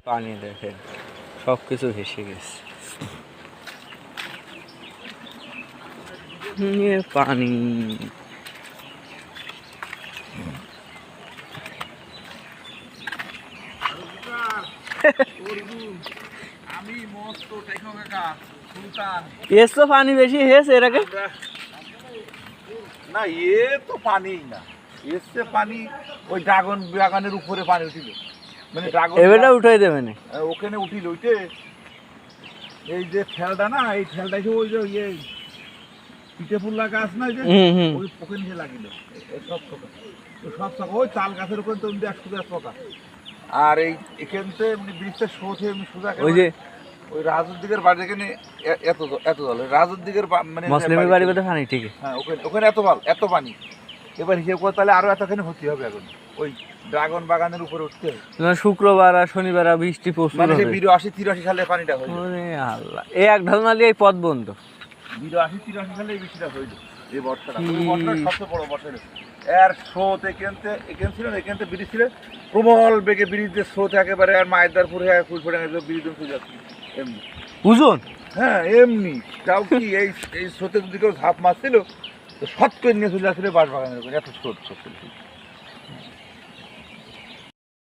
পানি দেখেন সব কিছু ভেসে গেছে। পানি এসো পানি বেশি হয়েছে এর আগে না, এ তো পানি না, এসছে পানি ওই ড্রাগন বাগানের উপরে পানি উঠিল, মানে ড্রাগন এবারটা উঠাই দেবে না ওখানে উঠিল ওইটে। এই যে ঠেলটা না, এই ঠেলটা ওই যে ইয়ে পিঠে ফুল্লা গাছ না, যে ওই ওখানে যে লাগিল সব পোকা, সব পোকা ওই তাল গাছের উপরে তো একশো গাছ পোকা। আর এই এখানতে ব্রিজটা শোধে সোজা ওই যে ওই রাজুর দিকের বাড়ি এখানে এত এত জল, রাজুর দিকের মানে মুসলিমের বাড়ি কথা পানি ঠিক। হ্যাঁ, ওখানে ওখানে এত পানি। এবার হিসেব করে তাহলে আরো এতখানি হতে হবে এখন ওই ড্রাগন বাগানের উপরে উঠতে হবে। শুক্রবার আর শনিবার বৃষ্টি প্রচুর মানে হবে। 82-83 সালে পানিটা হয়েছে। ওরে আল্লাহ, এই এক ঢাল মারলে এই পথ বন্ধ। 82-83 সালে এই বৃষ্টিটা হইল, এই বর্ষাটা ওই বর্ষাটা সবচেয়ে বড় বর্ষা ছিল। এর স্রোত এখান ছিল, এখানতে ব্রিজ ছিল, প্রবল বেগে ব্রিজের স্রোত একেবারে আর মায়েরদারপুরে ফুলফুটে ব্রিজ চলে যাচ্ছে এমনি বুঝুন। হ্যাঁ এমনি তাও কি এই স্রোতে যদি কেউ ঝাঁপ মারছিল তো শট করে নিয়ে চলে আসলে বাঁশবাগানের উপরে, এত স্রোত ছিল।